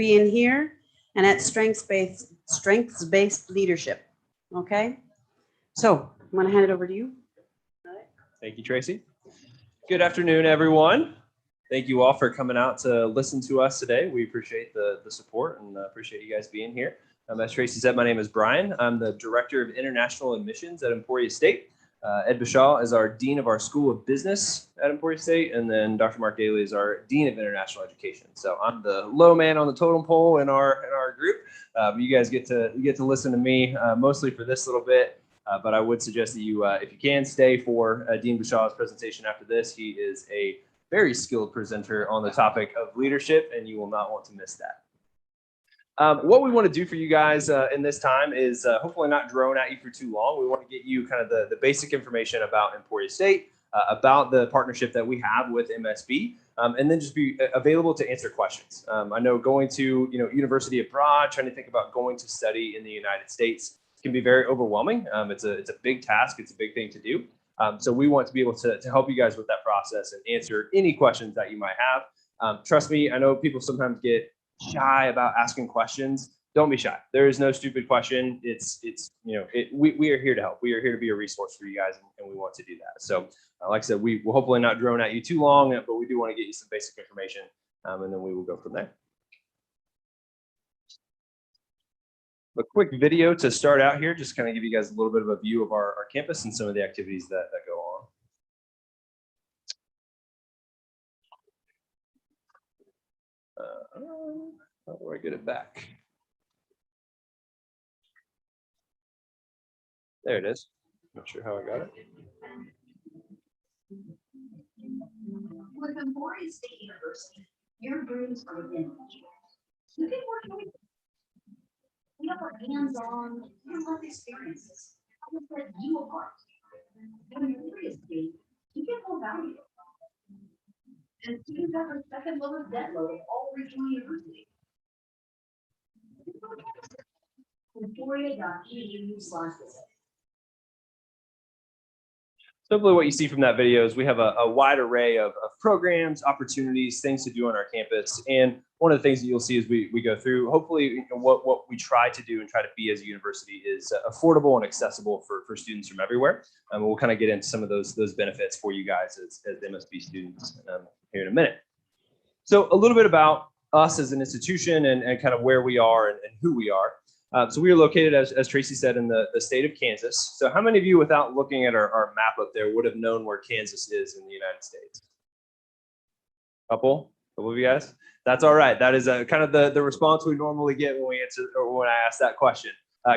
being here and at strengths-based leadership. Okay, so I'm going to hand it over to you. Thank you, Tracy. Good afternoon, everyone. Thank you all for coming out to listen to us today. We appreciate the support and appreciate you guys being here. As Tracy said, my name is Brian. I'm the Director of International Admissions at Emporia State. Ed Bashaw is our Dean of our School of Business at Emporia State, and then Dr. Mark Daly is our Dean of International Education. So I'm the low man on the totem pole in our group. You guys get to listen to me mostly for this little bit, but I would suggest that you, if you can, stay for Dean Bashaw's presentation after this. He is a very skilled presenter on the topic of leadership, and you will not want to miss that. What we want to do for you guys in this time is hopefully not drone at you for too long. We want to get you kind of the basic information about Emporia State, about the partnership that we have with MSB, and then just be available to answer questions. I know going to university abroad, trying to think about going to study in the United States can be very overwhelming. It's a big task. It's a big thing to do. So we want to be able to help you guys with that process and answer any questions that you might have. Trust me, I know people sometimes get shy about asking questions. Don't be shy. There is no stupid question. We are here to help. We are here to be a resource for you guys, and we want to do that. So like I said, we will hopefully not drone at you too long, but we do want to get you some basic information, and then we will go from there. A quick video to start out here, just kind of give you guys a little bit of a view of our campus and some of the activities that go on. How do I get it back? There it is. Not sure how I got it. With Emporia State University, your dreams are within reach. You can work with. We offer hands-on, real-life experiences that set you apart. At Emporia State, you get more value. And students have the second lowest debt load of all regional universities. Emporia.edu/visit. Hopefully what you see from that video is we have a wide array of programs, opportunities, things to do on our campus. And one of the things that you'll see as we go through, hopefully what we try to do and try to be as a university is affordable and accessible for students from everywhere. And we'll kind of get into some of those benefits for you guys as MSB students here in a minute. So a little bit about us as an institution and kind of where we are and who we are. So we are located, as Tracy said, in the state of Kansas. So how many of you, without looking at our map up there, would have known where Kansas is in the United States? Couple of you guys? That's all right. That is kind of the response we normally get when we answer or when I ask that question.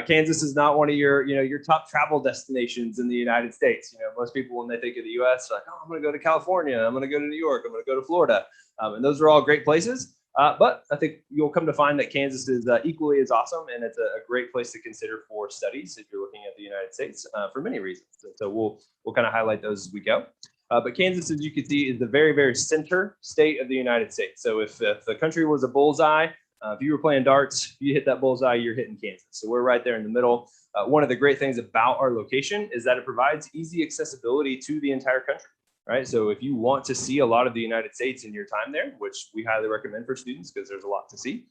Kansas is not one of your top travel destinations in the United States. Most people, when they think of the U.S., are like, oh, I'm going to go to California, I'm going to go to New York, I'm going to go to Florida, and those are all great places. But I think you'll come to find that Kansas is equally as awesome, and it's a great place to consider for studies if you're looking at the United States for many reasons. So we'll kind of highlight those as we go. But Kansas, as you can see, is the very, very center state of the United States. So if the country was a bullseye, if you were playing darts, if you hit that bullseye, you're hitting Kansas. So we're right there in the middle. One of the great things about our location is that it provides easy accessibility to the entire country. Right. So if you want to see a lot of the United States in your time there, which we highly recommend for students because there's a lot to see,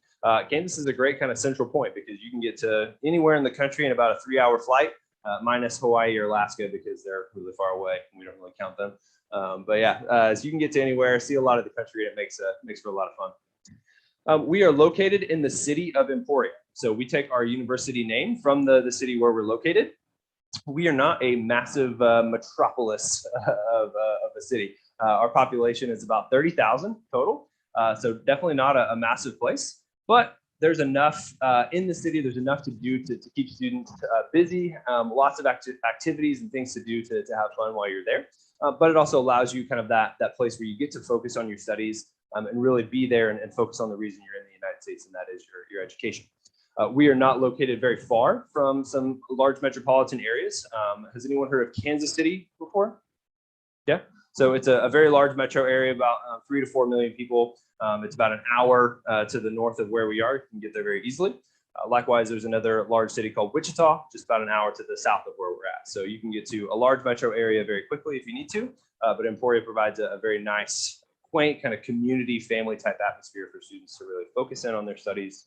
Kansas is a great kind of central point because you can get to anywhere in the country in about a 3-hour flight, minus Hawaii or Alaska because they're really far away and we don't really count them. But yeah, so you can get to anywhere, see a lot of the country, and it makes for a lot of fun. We are located in the city of Emporia. So we take our university name from the city where we're located. We are not a massive metropolis of a city. Our population is about 30,000 total. So definitely not a massive place, but there's enough in the city. There's enough to do to keep students busy, lots of activities and things to do to have fun while you're there. But it also allows you kind of that place where you get to focus on your studies and really be there and focus on the reason you're in the United States, and that is your education. We are not located very far from some large metropolitan areas. Has anyone heard of Kansas City before? Yeah. So it's a very large metro area, about 3 to 4 million people. It's about an hour to the north of where we are. You can get there very easily. Likewise, there's another large city called Wichita, just about an hour to the south of where we're at. So you can get to a large metro area very quickly if you need to. But Emporia provides a very nice, quaint kind of community family type atmosphere for students to really focus in on their studies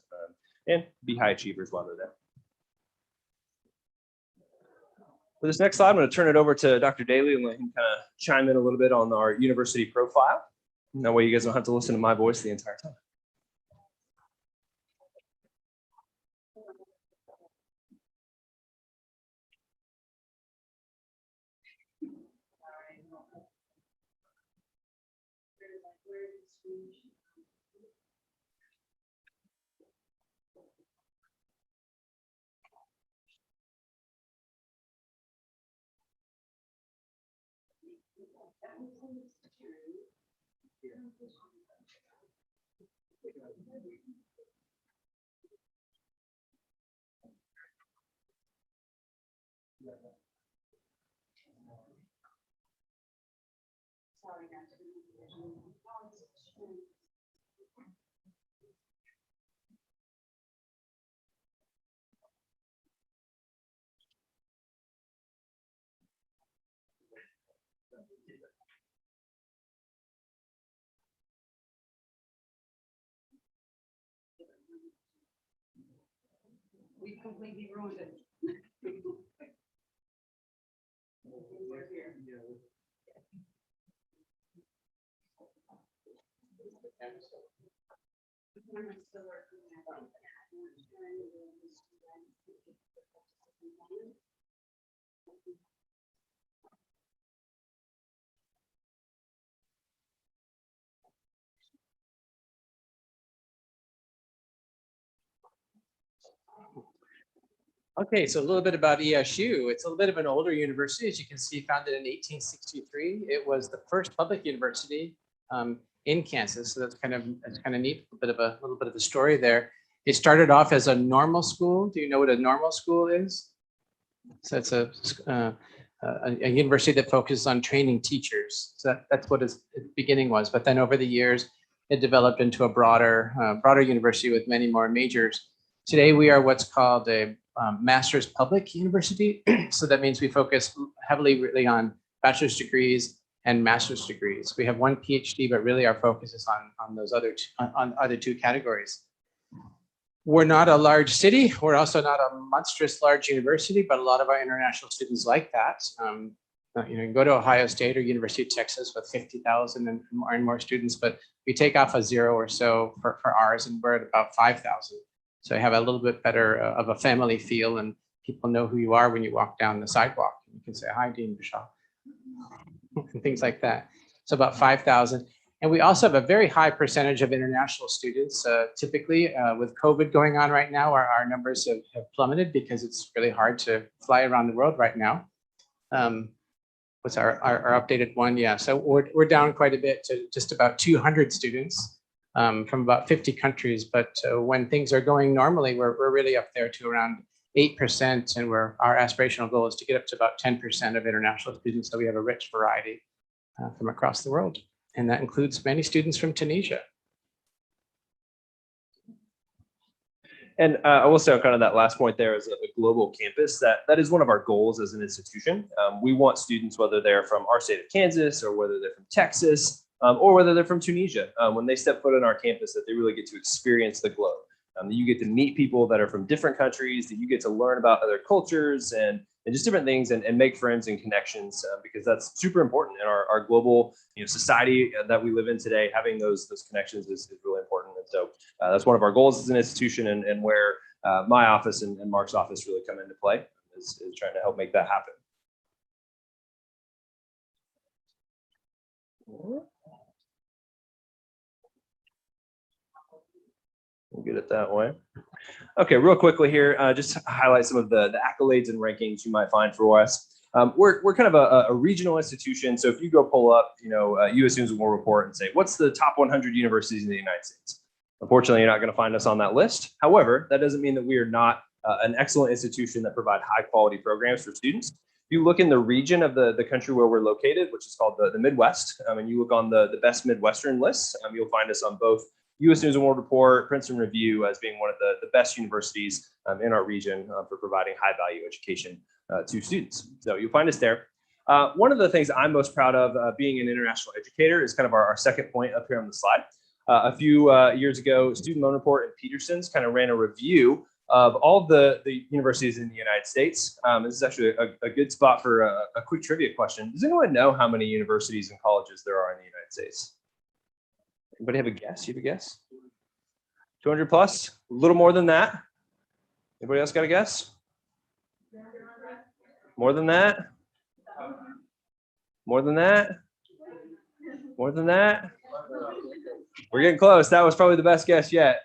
and be high achievers while they're there. For this next slide, I'm going to turn it over to Dr. Daly and let him kind of chime in a little bit on our university profile. That way you guys don't have to listen to my voice the entire time. We completely ruined it. Okay, so a little bit about ESU. It's a little bit of an older university, as you can see, founded in 1863. It was the first public university in Kansas, so that's kind of neat. A little bit of a story there. It started off as a normal school. Do you know what a normal school is? So it's a university that focuses on training teachers. So that's what its beginning was. But then over the years, it developed into a broader university with many more majors. Today, we are what's called a master's public university. So that means we focus heavily really on bachelor's degrees and master's degrees. We have one PhD, but really our focus is on those other two categories. We're not a large city. We're also not a monstrous large university, but a lot of our international students like that. You can go to Ohio State or University of Texas with 50,000 and more students, but we take off a zero or so for ours, and we're at about 5,000. So I have a little bit better of a family feel, and people know who you are when you walk down the sidewalk. You can say, "Hi, Dean Bischoff," and things like that. So about 5,000. And we also have a very high percentage of international students. Typically, with COVID going on right now, our numbers have plummeted because it's really hard to fly around the world right now. What's our updated one? Yeah, so we're down quite a bit to just about 200 students. From about 50 countries, but when things are going normally, we're really up there to around 8%, and our aspirational goal is to get up to about 10% of international students, so we have a rich variety from across the world, and that includes many students from Tunisia. And I will say on kind of that last point there is a global campus. That is one of our goals as an institution. We want students, whether they're from our state of Kansas or whether they're from Texas, or whether they're from Tunisia, when they step foot on our campus, that they really get to experience the globe. That you get to meet people that are from different countries, that you get to learn about other cultures and just different things and make friends and connections, because that's super important in our global society that we live in today. Having those connections is really important. And so that's one of our goals as an institution, and where my office and Mark's office really come into play is trying to help make that happen. We'll get it that way. Okay, real quickly here, just to highlight some of the accolades and rankings you might find for us. We're kind of a regional institution. So if you go pull up, U.S. News and World Report and say, what's the top 100 universities in the United States? Unfortunately, you're not going to find us on that list. However, that doesn't mean that we are not an excellent institution that provide high quality programs for students. If you look in the region of the country where we're located, which is called the Midwest, and you look on the best Midwestern lists, you'll find us on both U.S. News and World Report, Princeton Review as being one of the best universities in our region for providing high value education to students. So you'll find us there. One of the things I'm most proud of being an international educator is kind of our second point up here on the slide. A few years ago, Student Loan Report and Peterson's kind of ran a review of all of the universities in the United States. This is actually a good spot for a quick trivia question. Does anyone know how many universities and colleges there are in the United States? Anybody have a guess? You have a guess? 200 plus? A little more than that? Anybody else got a guess? More than that? More than that? More than that? We're getting close. That was probably the best guess yet.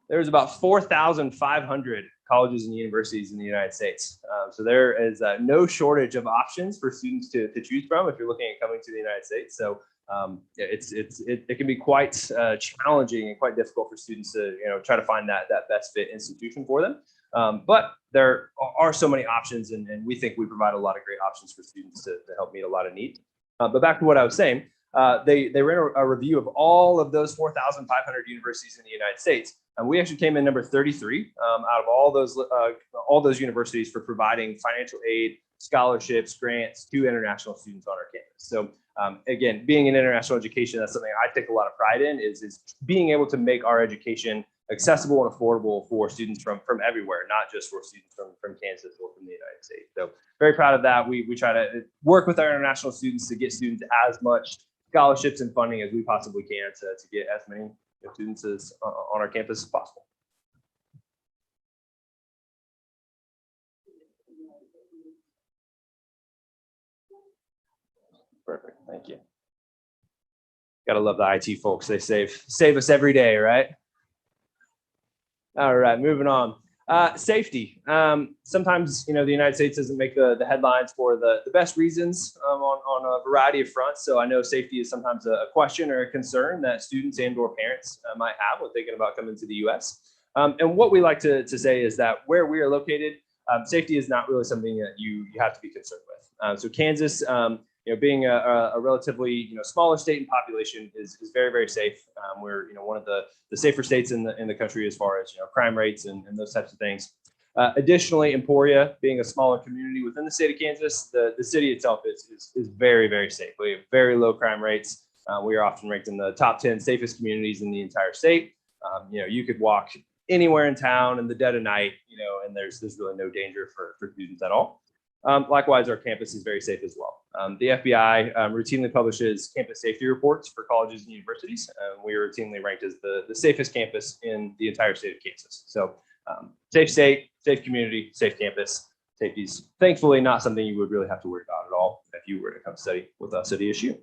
There's about 4,500 colleges and universities in the United States. So there is no shortage of options for students to choose from if you're looking at coming to the United States. So it can be quite challenging and quite difficult for students to try to find that best fit institution for them. But there are so many options, and we think we provide a lot of great options for students to help meet a lot of need. But back to what I was saying, they ran a review of all of those 4,500 universities in the United States. And we actually came in number 33 out of all those universities for providing financial aid, scholarships, grants to international students on our campus. So again, being in international education, that's something I take a lot of pride in, is being able to make our education accessible and affordable for students from everywhere, not just for students from Kansas or from the United States. So very proud of that. We try to work with our international students to get students as much scholarships and funding as we possibly can to get as many students as on our campus as possible. Perfect, thank you. Gotta love the IT folks. They save us every day, right? All right, moving on. Safety. Sometimes, the United States doesn't make the headlines for the best reasons on a variety of fronts. So I know safety is sometimes a question or a concern that students and or parents might have when thinking about coming to the U.S. And what we like to say is that where we are located, safety is not really something that you have to be concerned with. So Kansas, being a relatively smaller state in population is very, very safe. We're one of the safer states in the country as far as crime rates and those types of things. Additionally, Emporia, being a smaller community within the state of Kansas, the city itself is very, very safe. We have very low crime rates. We are often ranked in the top 10 safest communities in the entire state. You could walk anywhere in town in the dead of night, and there's really no danger for students at all. Likewise, our campus is very safe as well. The FBI routinely publishes campus safety reports for colleges and universities. We are routinely ranked as the safest campus in the entire state of Kansas. So safe state, safe community, safe campus. Safety is thankfully not something you would really have to worry about at all if you were to come study with us at ESU.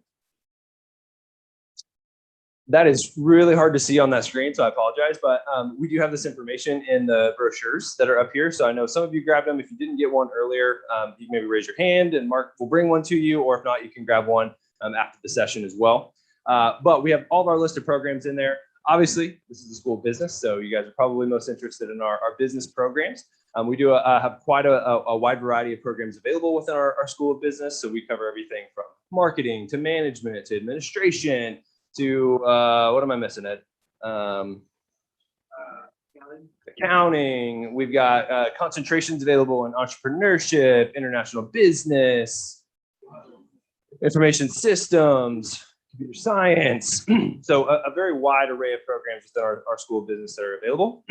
That is really hard to see on that screen, so I apologize, but we do have this information in the brochures that are up here. So I know some of you grabbed them. If you didn't get one earlier, you can maybe raise your hand and Mark will bring one to you, or if not, you can grab one after the session as well. But we have all of our list of programs in there. Obviously, this is a school of business, so you guys are probably most interested in our business programs. We do have quite a wide variety of programs available within our school of business. So we cover everything from marketing to management to administration to what am I missing, Ed? Accounting. We've got concentrations available in entrepreneurship, international business, information systems, computer science. So a very wide array of programs within our school of business that are available.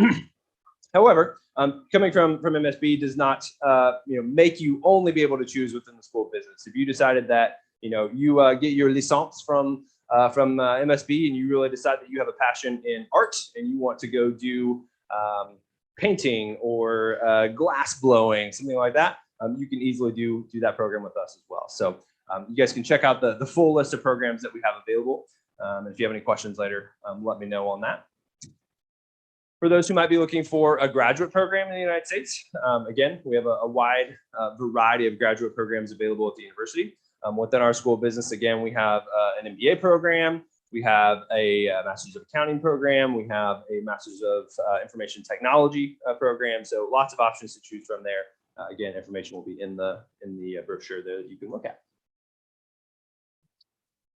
However, coming from MSB does not make you only be able to choose within the school of business. If you decided that you get your licence from MSB and you really decide that you have a passion in art and you want to go do painting or glass blowing, something like that, you can easily do that program with us as well. So you guys can check out the full list of programs that we have available. If you have any questions later, let me know on that. For those who might be looking for a graduate program in the United States, again, we have a wide variety of graduate programs available at the university. Within our school of business, again, we have an MBA program, we have a Master's of Accounting program, we have a Master's of Information Technology program. So lots of options to choose from there. Again, information will be in the brochure that you can look at.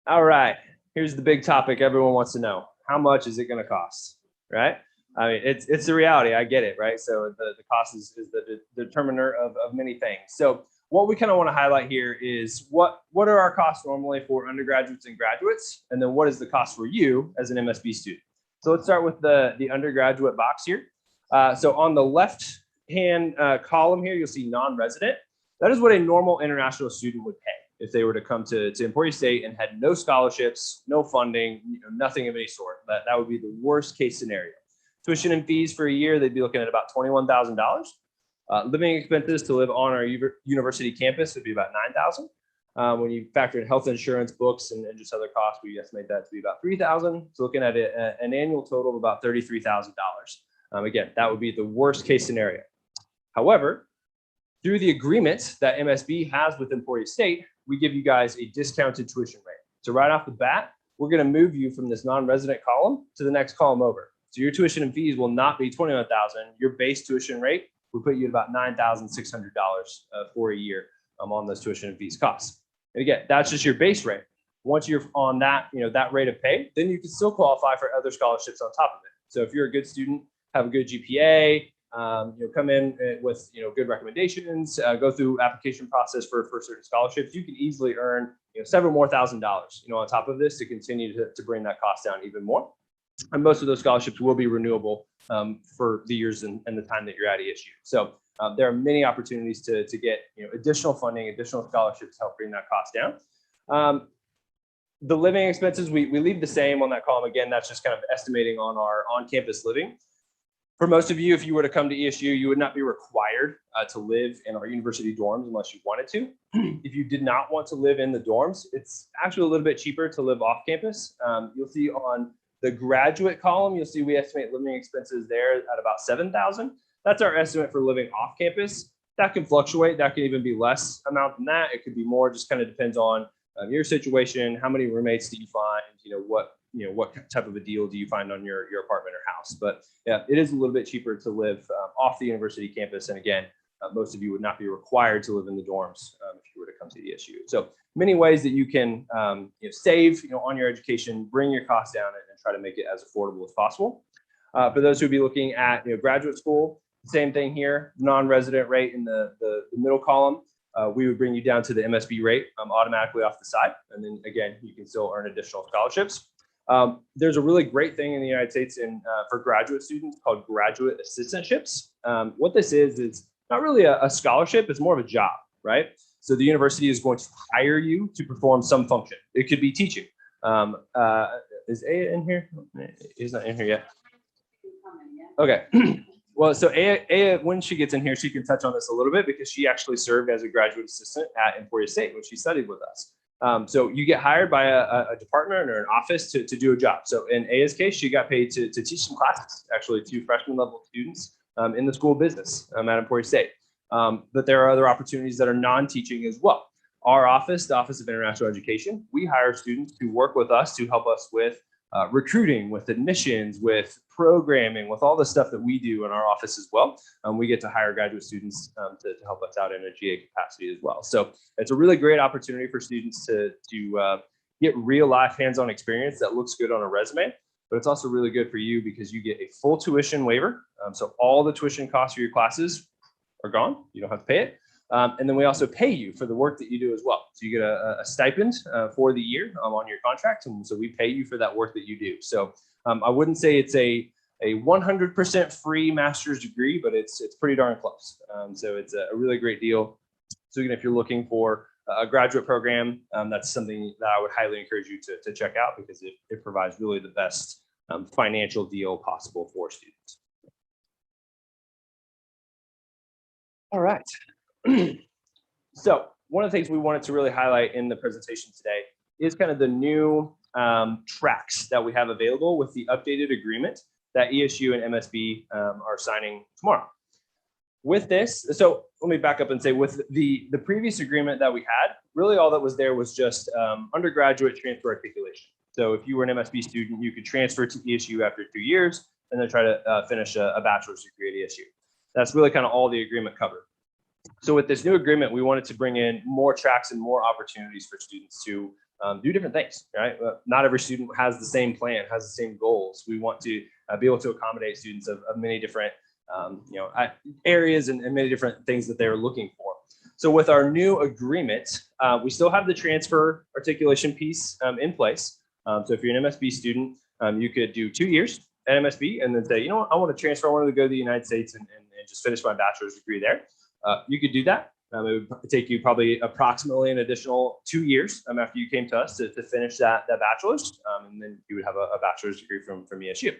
All right, here's the big topic everyone wants to know. How much is it going to cost, right? I mean, it's the reality. I get it, right? So the cost is the determiner of many things. So what we kind of want to highlight here is what are our costs normally for undergraduates and graduates, and then what is the cost for you as an MSB student. So let's start with the undergraduate box here. So on the left hand column here, you'll see non-resident. That is what a normal international student would pay if they were to come to Emporia State and had no scholarships, no funding, nothing of any sort. That would be the worst case scenario. Tuition and fees for a year, they'd be looking at about $21,000. Living expenses to live on our university campus would be about $9,000. When you factor in health insurance, books, and just other costs, we estimate that to be about $3,000. So looking at an annual total of about $33,000. Again, that would be the worst case scenario. However, through the agreement that MSB has with Emporia State, we give you guys a discounted tuition rate. So right off the bat, we're going to move you from this non-resident column to the next column over. So your tuition and fees will not be $21,000. Your base tuition rate will put you at about $9,600 for a year on those tuition and fees costs. And again, that's just your base rate. Once you're on that, that rate of pay, then you can still qualify for other scholarships on top of it. So if you're a good student, have a good GPA, come in with good recommendations, go through application process for certain scholarships, you can easily earn several more $1,000s on top of this to continue to bring that cost down even more. And most of those scholarships will be renewable for the years and the time that you're at ESU. So there are many opportunities to get additional funding, additional scholarships to help bring that cost down. The living expenses, we leave the same on that column. Again, that's just kind of estimating on our on-campus living. For most of you, if you were to come to ESU, you would not be required to live in our university dorms unless you wanted to. If you did not want to live in the dorms, it's actually a little bit cheaper to live off campus. You'll see on the graduate column, you'll see we estimate living expenses there at about $7,000. That's our estimate for living off campus. That can fluctuate. That can even be less amount than that. It could be more, just kind of depends on your situation, how many roommates do you find, what type of a deal do you find on your apartment or house. But yeah, it is a little bit cheaper to live off the university campus. And again, most of you would not be required to live in the dorms if you were to come to ESU. So many ways that you can save on your education, bring your costs down, and try to make it as affordable as possible. For those who would be looking at graduate school, same thing here, non-resident rate in the middle column. We would bring you down to the MSB rate automatically off the side. And then again, you can still earn additional scholarships. There's a really great thing in the United States for graduate students called graduate assistantships. What this is not really a scholarship, it's more of a job, right? So the university is going to hire you to perform some function. It could be teaching. Is Aya in here? He's not in here yet. Okay. Well, so Aya, when she gets in here, she can touch on this a little bit because she actually served as a graduate assistant at Emporia State when she studied with us. So you get hired by a department or an office to do a job. So in Aya's case, she got paid to teach some classes, actually to freshman level students in the school of business at Emporia State. But there are other opportunities that are non-teaching as well. Our office, the Office of International Education, we hire students to work with us to help us with recruiting, with admissions, with programming, with all the stuff that we do in our office as well. We get to hire graduate students to help us out in a GA capacity as well. So it's a really great opportunity for students to get real life hands-on experience that looks good on a resume, but it's also really good for you because you get a full tuition waiver. So all the tuition costs for your classes are gone. You don't have to pay it. And then we also pay you for the work that you do as well. So you get a stipend for the year on your contract. And so we pay you for that work that you do. So I wouldn't say it's a 100% free master's degree, but it's pretty darn close. So it's a really great deal. So even if you're looking for a graduate program, that's something that I would highly encourage you to check out because it provides really the best financial deal possible for students. All right. So one of the things we wanted to really highlight in the presentation today is kind of the new tracks that we have available with the updated agreement that ESU and MSB are signing tomorrow. With this, so let me back up and say with the previous agreement that we had, really all that was there was just undergraduate transfer articulation. So if you were an MSB student, you could transfer to ESU after 2 years and then try to finish a bachelor's degree at ESU. That's really kind of all the agreement covered. So with this new agreement, we wanted to bring in more tracks and more opportunities for students to do different things, right? Not every student has the same plan, has the same goals. We want to be able to accommodate students of many different areas and many different things that they're looking for. So with our new agreement, we still have the transfer articulation piece in place. So if you're an MSB student, you could do 2 years at MSB and then say, you know what, I want to transfer. I want to go to the United States and just finish my bachelor's degree there. You could do that. It would take you probably approximately an additional 2 years after you came to us to finish that bachelor's. And then you would have a bachelor's degree from ESU.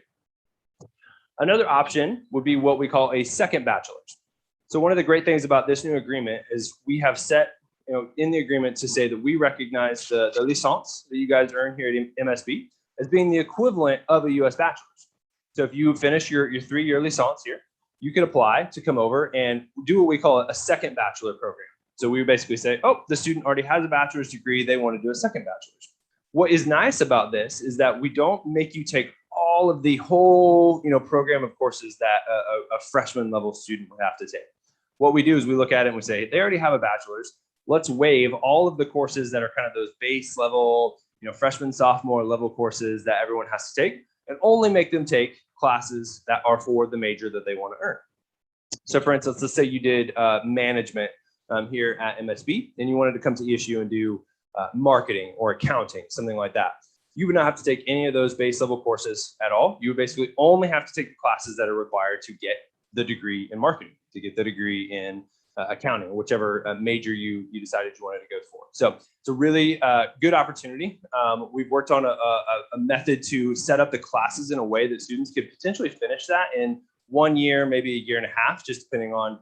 Another option would be what we call a second bachelor's. So one of the great things about this new agreement is we have set, in the agreement to say that we recognize the licence that you guys earn here at MSB as being the equivalent of a U.S. bachelor's. So if you finish your 3-year licence here, you could apply to come over and do what we call a second bachelor program. So we basically say, oh, the student already has a bachelor's degree. They want to do a second bachelor's. What is nice about this is that we don't make you take all of the whole, program of courses that a freshman level student would have to take. What we do is we look at it and we say, they already have a bachelor's. Let's waive all of the courses that are kind of those base level, freshman, sophomore level courses that everyone has to take, and only make them take classes that are for the major that they want to earn. So for instance, let's say you did management here at MSB and you wanted to come to ESU and do marketing or accounting, something like that. You would not have to take any of those base level courses at all. You would basically only have to take the classes that are required to get the degree in marketing, to get the degree in accounting, whichever major you decided you wanted to go for. So it's a really good opportunity. We've worked on a method to set up the classes in a way that students could potentially finish that in 1 year, maybe a year and a half, just depending on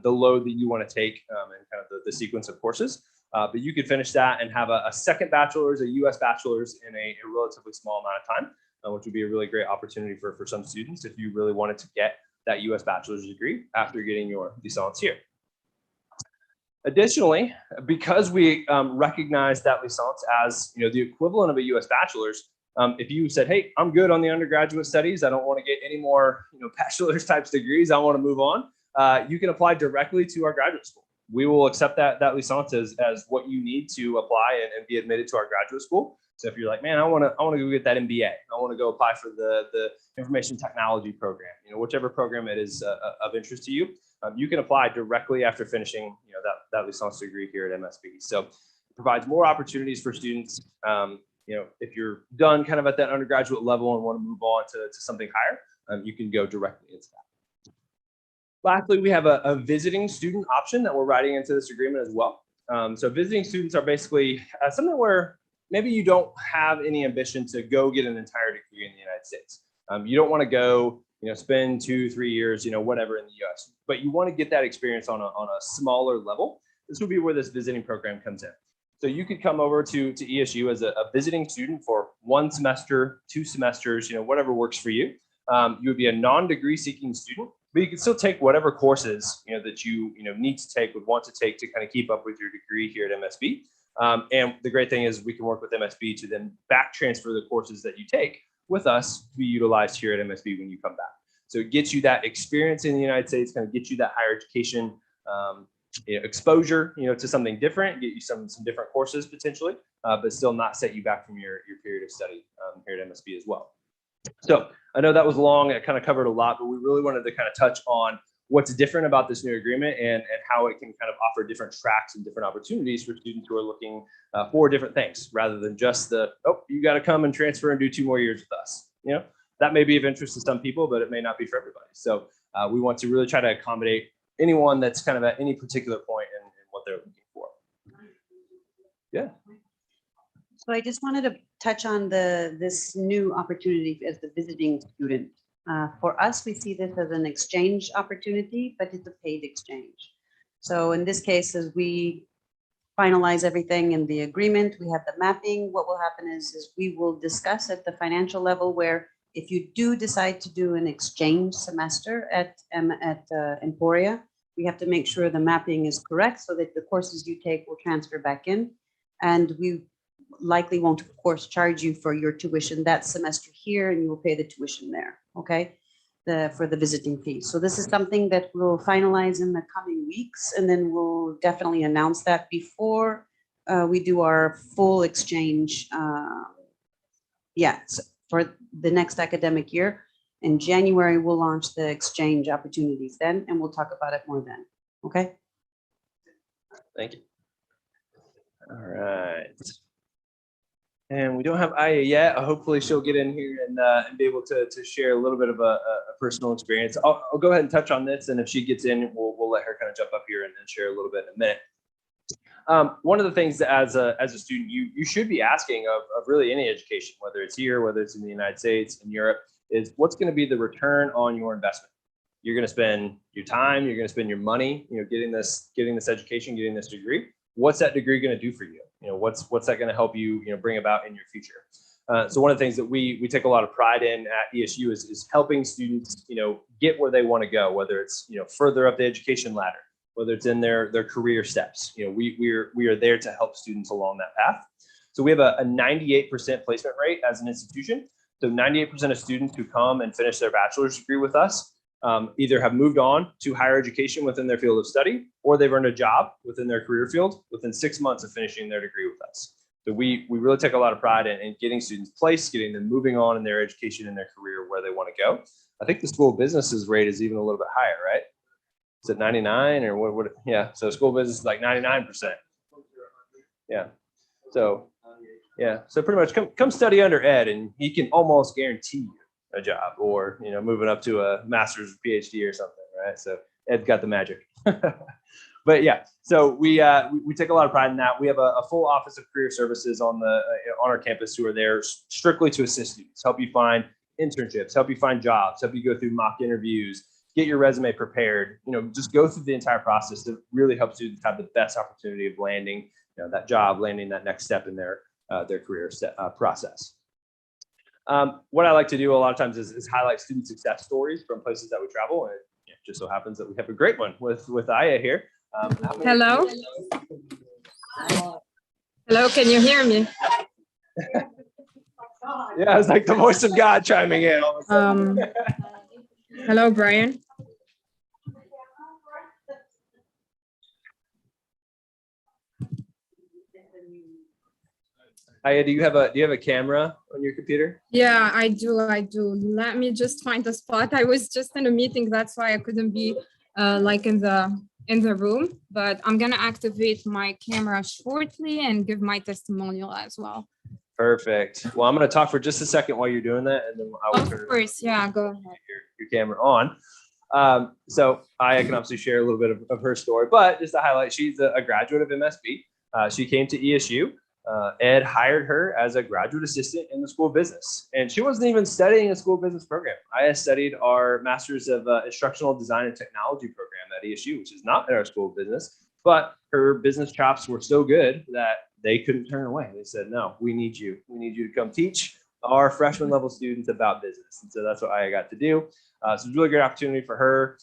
the load that you want to take and kind of the sequence of courses. But you could finish that and have a second bachelor's, a U.S. bachelor's in a relatively small amount of time, which would be a really great opportunity for some students if you really wanted to get that U.S. bachelor's degree after getting your licence here. Additionally, because we recognize that licence as the equivalent of a U.S. bachelor's, if you said, hey, I'm good on the undergraduate studies, I don't want to get any more bachelor's types degrees, I want to move on, you can apply directly to our graduate school. We will accept that licence as what you need to apply and be admitted to our graduate school. So if you're like, man, I want to go get that MBA, I want to go apply for the information technology program, whichever program it is of interest to you, you can apply directly after finishing that licence degree here at MSB. So it provides more opportunities for students. If you're done kind of at that undergraduate level and want to move on to something higher, you can go directly into that. Lastly, we have a visiting student option that we're writing into this agreement as well. So visiting students are basically something where maybe you don't have any ambition to go get an entire degree in the United States. You don't want to go, spend 2-3 years, whatever in the US, but you want to get that experience on a smaller level. This would be where this visiting program comes in. So you could come over to ESU as a visiting student for 1 semester, 2 semesters, whatever works for you. You would be a non-degree seeking student, but you can still take whatever courses, that you need to take, would want to take to kind of keep up with your degree here at MSB. And the great thing is we can work with MSB to then back transfer the courses that you take with us to be utilized here at MSB when you come back. So it gets you that experience in the United States, kind of gets you that higher education exposure, to something different, get you some different courses potentially, but still not set you back from your period of study here at MSB as well. So I know that was long, it kind of covered a lot, but we really wanted to kind of touch on what's different about this new agreement and how it can kind of offer different tracks and different opportunities for students who are looking for different things rather than just you got to come and transfer and do 2 more years with us. That may be of interest to some people, but it may not be for everybody. So we want to really try to accommodate anyone that's kind of at any particular point in what they're looking for. Yeah. So I just wanted to touch on this new opportunity as the visiting student. For us, we see this as an exchange opportunity, but it's a paid exchange. So in this case, as we finalize everything in the agreement, we have the mapping. What will happen is we will discuss at the financial level where if you do decide to do an exchange semester at Emporia, we have to make sure the mapping is correct so that the courses you take will transfer back in. And we likely won't, of course, charge you for your tuition that semester here, and you will pay the tuition there, okay, for the visiting fee. So this is something that we'll finalize in the coming weeks, and then we'll definitely announce that before we do our full exchange, for the next academic year. In January, we'll launch the exchange opportunities then, and we'll talk about it more then, okay? Thank you. All right. And we don't have Aya yet. Hopefully she'll get in here and be able to share a little bit of a personal experience. I'll go ahead and touch on this. And if she gets in, we'll let her kind of jump up here and share a little bit in a minute. One of the things that as a student, you should be asking of really any education, whether it's here, whether it's in the United States, in Europe, is what's going to be the return on your investment? You're going to spend your time, you're going to spend your money, getting this education, getting this degree. What's that degree going to do for you? What's that going to help you, bring about in your future? So one of the things that we take a lot of pride in at ESU is helping students, get where they want to go, whether it's, further up the education ladder, whether it's in their career steps. We are there to help students along that path. So we have a 98% placement rate as an institution. So 98% of students who come and finish their bachelor's degree with us either have moved on to higher education within their field of study, or they've earned a job within their career field within 6 months of finishing their degree with us. So we really take a lot of pride in getting students placed, getting them moving on in their education and their career where they want to go. I think the School of Business's rate is even a little bit higher, right? Is it 99 or what? Yeah. So School of Business is like 99%. Yeah. So yeah. So pretty much come study under Ed, and he can almost guarantee you a job, or moving up to a master's or PhD or something, right? So Ed's got the magic. But yeah, so we take a lot of pride in that. We have a full office of career services on our campus who are there strictly to assist students, help you find internships, help you find jobs, help you go through mock interviews, get your resume prepared. Just go through the entire process to really help students have the best opportunity of landing that job, landing that next step in their career process. What I like to do a lot of times is highlight student success stories from places that we travel, and it just so happens that we have a great one with Aya here. Hello. Hello, can you hear me? Yeah, it's like the voice of God chiming in. All of a sudden. Hello, Brian. Aya, do you have a camera on your computer? Yeah, I do. Let me just find a spot. I was just in a meeting, that's why I couldn't be like in the room, but I'm gonna activate my camera shortly and give my testimonial as well. Perfect. Well, I'm going to talk for just a second while you're doing that, and then I will turn Of course, yeah, go ahead. your camera on. So Aya can obviously share a little bit of her story, but just to highlight, she's a graduate of MSB. She came to ESU. Ed hired her as a graduate assistant in the School of Business, and she wasn't even studying a School of Business program. Aya studied our Masters of Instructional Design and Technology program at ESU, which is not in our School of Business, but her business chops were so good that they couldn't turn away. They said, no, we need you. We need you to come teach our freshman level students about business. And so that's what I got to do. So it's a really great opportunity for her.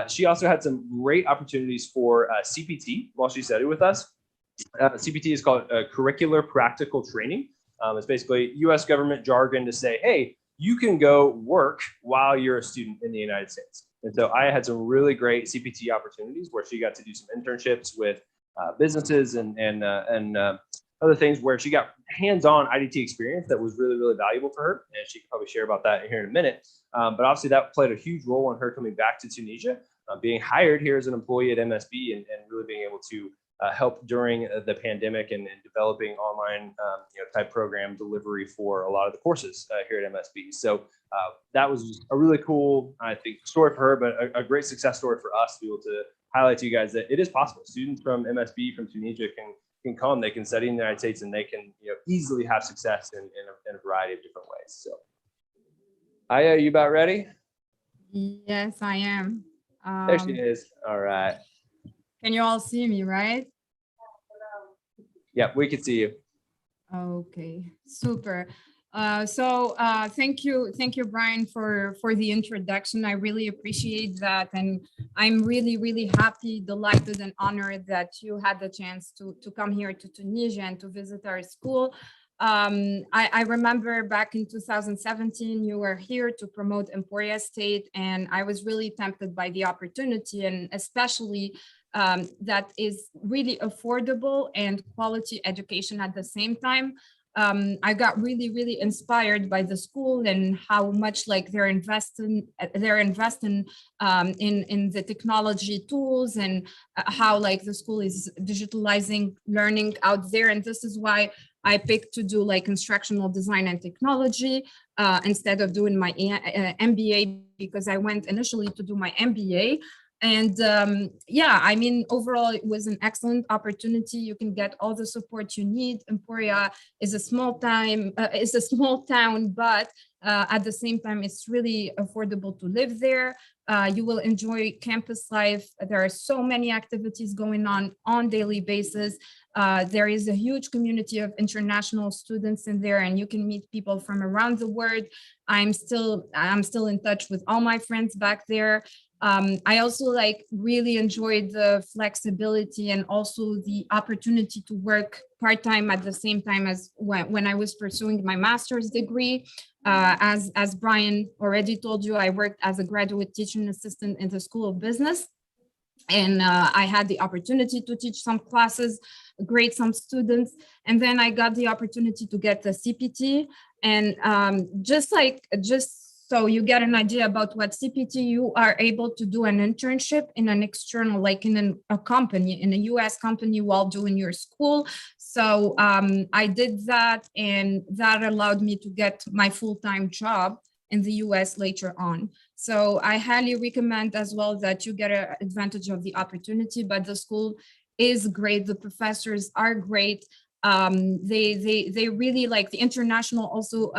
She also had some great opportunities for CPT while she studied with us. CPT is called curricular practical training. It's basically US government jargon to say, hey, you can go work while you're a student in the United States. And so I had some really great CPT opportunities where she got to do some internships with businesses and other things where she got hands-on IDT experience that was really, really valuable for her. And she can probably share about that here in a minute. But obviously that played a huge role in her coming back to Tunisia, being hired here as an employee at MSB and really being able to help during the pandemic and developing online type program delivery for a lot of the courses here at MSB. So that was a really cool, I think, story for her, but a great success story for us to be able to highlight to you guys that it is possible. Students from MSB, from Tunisia can come, they can study in the United States, and they can easily have success in a variety of different ways. So Aya, are you about ready? Yes, I am. There she is. All right. Can you all see me, right? Yep, we can see you. Okay, super. Thank you, Brian, for the introduction. I really appreciate that, and I'm really, really happy, delighted, and honored that you had the chance to come here to Tunisia and to visit our school. I remember back in 2017, you were here to promote Emporia State, and I was really tempted by the opportunity, and especially that is really affordable and quality education at the same time. I got really, really inspired by the school and how much like they're investing in the technology tools, and how like the school is digitalizing learning out there. And this is why I picked to do like instructional design and technology instead of doing my MBA, because I went initially to do my MBA. And yeah, I mean, overall, it was an excellent opportunity. You can get all the support you need. Emporia is a small town, but at the same time, it's really affordable to live there. You will enjoy campus life. There are so many activities going on daily basis. There is a huge community of international students in there, and you can meet people from around the world. I'm still in touch with all my friends back there. I also like really enjoyed the flexibility and also the opportunity to work part-time at the same time as when I was pursuing my master's degree. As Brian already told you, I worked as a graduate teaching assistant in the School of Business. And I had the opportunity to teach some classes, grade some students. And then I got the opportunity to get the CPT. And just so you get an idea about what CPT, you are able to do an internship in an external, like in a company, in a US company while doing your school. So I did that, and that allowed me to get my full-time job in the US later on. So I highly recommend as well that you get an advantage of the opportunity, but the school is great. The professors are great. They really like the international also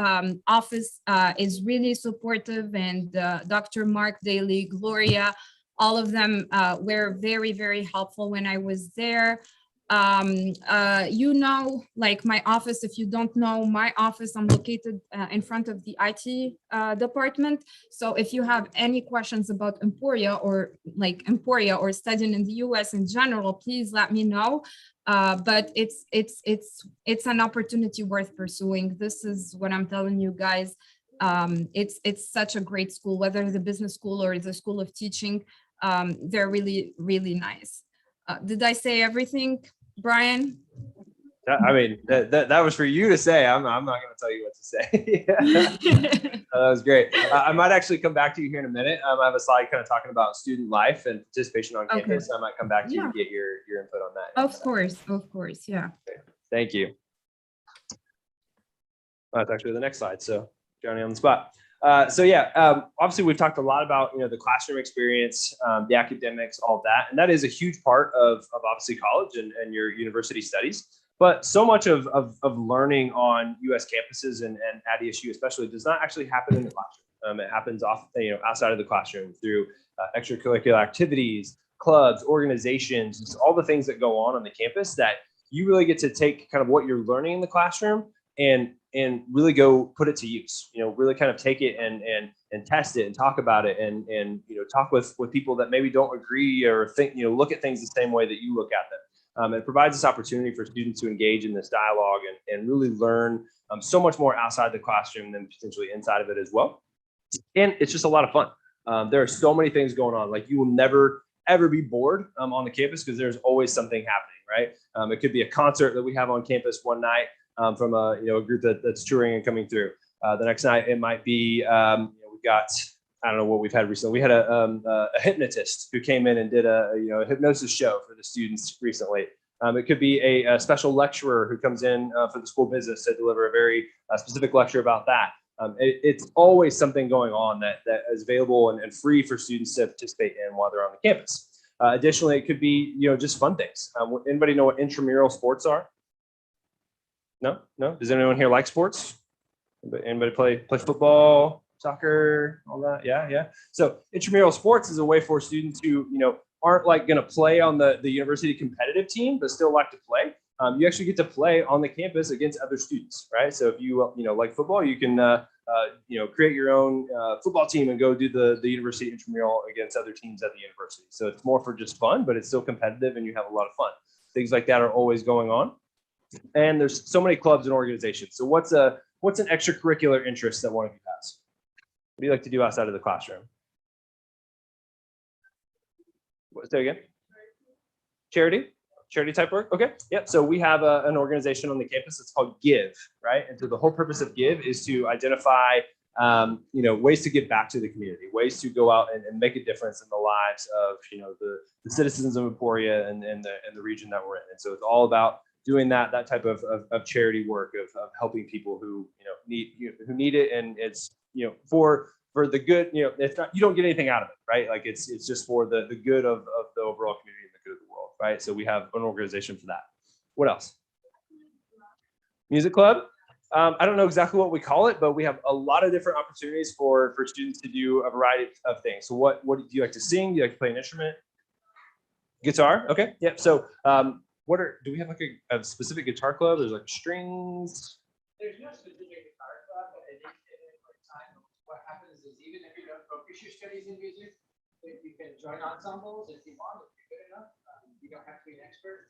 office is really supportive, and Dr. Mark Daly, Gloria, all of them were very, very helpful when I was there. You know, like my office, if you don't know my office, I'm located in front of the IT department. So if you have any questions about Emporia or studying in the US in general, please let me know. But it's an opportunity worth pursuing. This is what I'm telling you guys. It's such a great school, whether the business school or the school of teaching. They're really, really nice. Did I say everything, Brian? I mean, that was for you to say. I'm not going to tell you what to say. That was great. I might actually come back to you here in a minute. I have a slide kind of talking about student life and participation on campus. I might come back to you and get your input on that. Of course, yeah. Okay. Thank you. That's actually the next slide. So Johnny on the spot. So yeah, obviously we've talked a lot about, the classroom experience, the academics, all that, and that is a huge part of obviously college and your university studies. But so much of learning on U.S. campuses and at ESU especially does not actually happen in the classroom. It happens outside of the classroom through extracurricular activities, clubs, organizations, just all the things that go on the campus that you really get to take kind of what you're learning in the classroom and really go put it to use. Really kind of take it and test it and talk about it and talk with people that maybe don't agree or think look at things the same way that you look at them. It provides this opportunity for students to engage in this dialogue and really learn so much more outside the classroom than potentially inside of it as well. And it's just a lot of fun. There are so many things going on. Like you will never, ever be bored on the campus because there's always something happening, right? It could be a concert that we have on campus one night from a group that's touring and coming through. The next night, it might be, we've got, I don't know what we've had recently. We had a hypnotist who came in and did a hypnosis show for the students recently. It could be a special lecturer who comes in for the school business to deliver a very specific lecture about that. It's always something going on that is available and free for students to participate in while they're on the campus. Additionally, it could be just fun things. Anybody know what intramural sports are? No? Does anyone here like sports? Anybody play football? Soccer, all that, yeah. So intramural sports is a way for students who aren't like going to play on the university competitive team, but still like to play. You actually get to play on the campus against other students, right? So if you like football, you can create your own football team and go do the university intramural against other teams at the university. So it's more for just fun, but it's still competitive and you have a lot of fun. Things like that are always going on, and there's so many clubs and organizations. So what's an extracurricular interest that one of you has? What do you like to do outside of the classroom? Say again. Charity? Charity type work. Okay. Yep. So we have an organization on the campus. It's called Give, right? And so the whole purpose of Give is to identify, ways to give back to the community, ways to go out and make a difference in the lives of, the citizens of Emporia and the region that we're in. And so it's all about doing that type of charity work of helping people who, need it. And it's, for the good, it's not, you don't get anything out of it, right? Like it's just for the good of the overall community and the good of the world, right? So we have an organization for that. What else? Music club. I don't know exactly what we call it, but we have a lot of different opportunities for students to do a variety of things. So what do you like to sing? Do you like to play an instrument? Guitar? Okay. Yep. So do we have like a specific guitar club? There's like strings. There's no specific guitar club, but I think what happens is even if you don't focus your studies in music, you can join ensembles if you want, if you're good enough. You don't have to be an expert.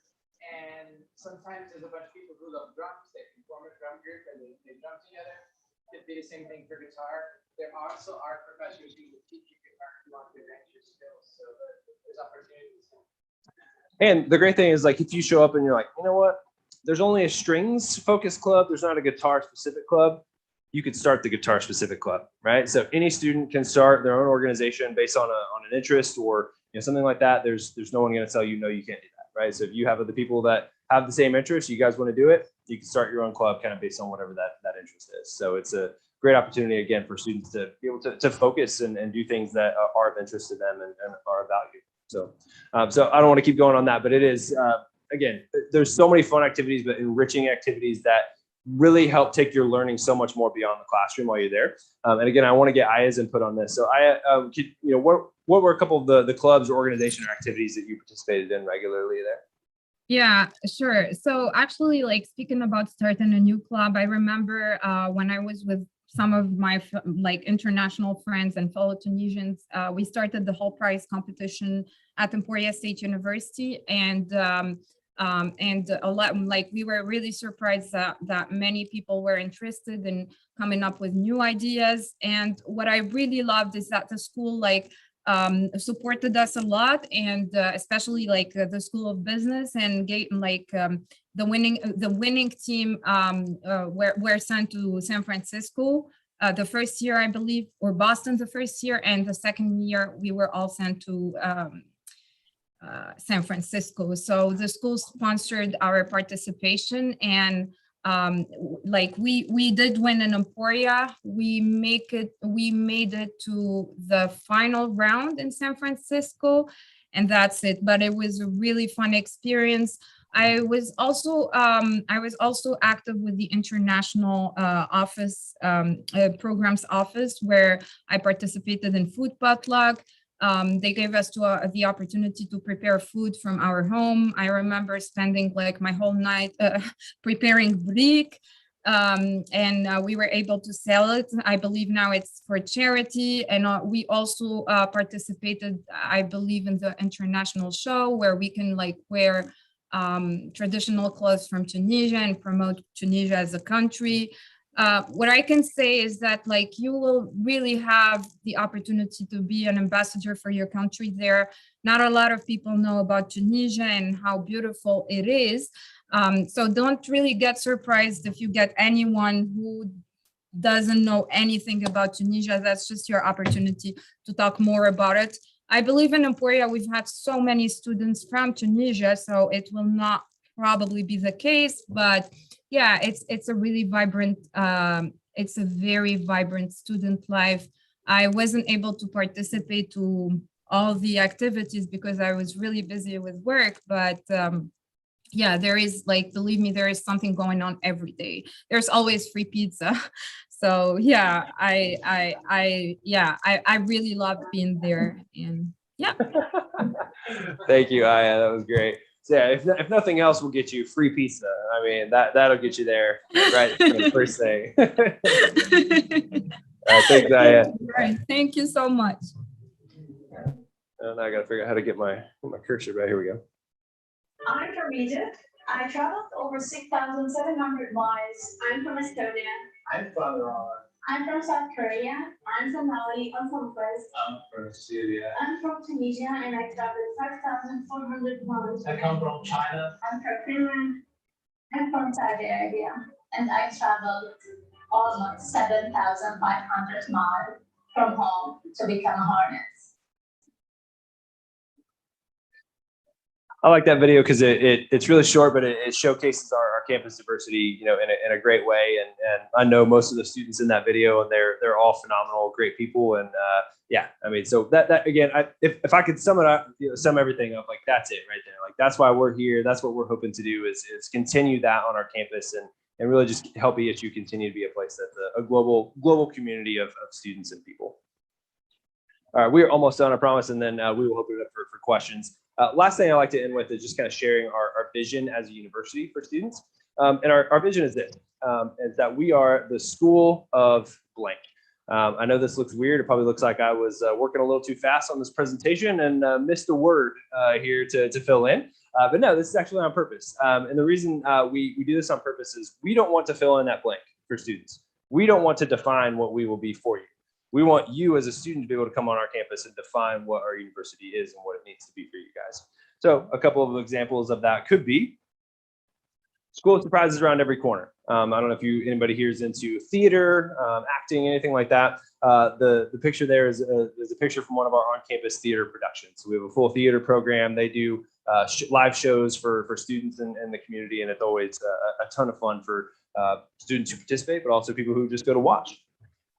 And sometimes there's a bunch of people who love drums. They can form a drum group and they drum together. It'd be the same thing for guitar. There also are professors who will teach you guitar if you want to advance your skills. So there's opportunities. And the great thing is, like, if you show up and you're like, you know what, there's only a strings focused club, there's not a guitar specific club, you could start the guitar specific club, right? So any student can start their own organization based on an interest or something like that. There's no one going to tell you, no, you can't do that, right? So if you have other people that have the same interest, you guys want to do it, you can start your own club kind of based on whatever that interest is. So it's a great opportunity, again, for students to be able to focus and do things that are of interest to them and are of value. So I don't want to keep going on that, but it is, again, there's so many fun activities, but enriching activities that really help take your learning so much more beyond the classroom while you're there. And again, I want to get Aya's input on this. So Aya, what were a couple of the clubs or organization or activities that you participated in regularly there? Yeah, sure. So actually, like, speaking about starting a new club, I remember when I was with some of my international friends and fellow Tunisians, we started the whole prize competition at Emporia State University, and a lot, like, we were really surprised that many people were interested in coming up with new ideas. And what I really loved is that the school supported us a lot, and especially the School of Business, and the winning team were sent to San Francisco the first year, I believe, or Boston the first year, and the second year we were all sent to San Francisco. So the school sponsored our participation, and we did win in Emporia. We made it to the final round in San Francisco, and that's it. But it was a really fun experience. I was also active with the international office, programs office, where I participated in food potluck. They gave us the opportunity to prepare food from our home. I remember spending my whole night preparing brick, and we were able to sell it. I believe now it's for charity. And we also participated, I believe, in the international show, where we can wear traditional clothes from Tunisia and promote Tunisia as a country. What I can say is that you will really have the opportunity to be an ambassador for your country there. Not a lot of people know about Tunisia and how beautiful it is. So don't really get surprised if you get anyone who doesn't know anything about Tunisia. That's just your opportunity to talk more about it. I believe in Emporia, we've had so many students from Tunisia, so it will not probably be the case, but yeah, it's a really vibrant, it's a very vibrant student life. I wasn't able to participate to all the activities because I was really busy with work, but yeah, there is believe me, there is something going on every day. There's always free pizza. So yeah, I really loved being there, and yeah. Thank you, Aya. That was great. So yeah, if nothing else, we'll get you free pizza. I mean, that'll get you there, right? The first thing. All right, thanks, Aya. Right. Thank you so much. And I got to figure out how to get my cursor right. Here we go. I'm from Egypt. I traveled over 6,700 miles. I'm from Estonia. I'm from Iran. I'm from South Korea. I'm from Mali. I'm from West. I'm from Syria. I'm from Tunisia and I traveled 5,400 miles. I come from China. I'm from Finland. I'm from Saudi Arabia and I traveled almost 7,500 miles from home to become a hornet. I like that video because it's really short, but it showcases our campus diversity, you know, in a great way. And I know most of the students in that video, and they're all phenomenal, great people. And yeah, I mean, so that again, if I could sum it up, you know, sum everything up, like that's it right there. Like that's why we're here. That's what we're hoping to do is continue that on our campus and really just help ESU continue to be a place that's a global community of students and people. All right, we are almost done, I promise, and then we will open it up for questions. Last thing I like to end with is just kind of sharing our vision as a university for students. And our vision is this, is that we are the school of blank. I know this looks weird. It probably looks like I was working a little too fast on this presentation and missed a word here to fill in. But no, this is actually on purpose. And the reason we do this on purpose is we don't want to fill in that blank for students. We don't want to define what we will be for you. We want you as a student to be able to come on our campus and define what our university is and what it needs to be for you guys. So a couple of examples of that could be school surprises around every corner. I don't know if anybody here is into theater, acting, anything like that. The picture there is a picture from one of our on-campus theater productions. So we have a full theater program. They do live shows for students in the community, and it's always a ton of fun for students who participate, but also people who just go to watch.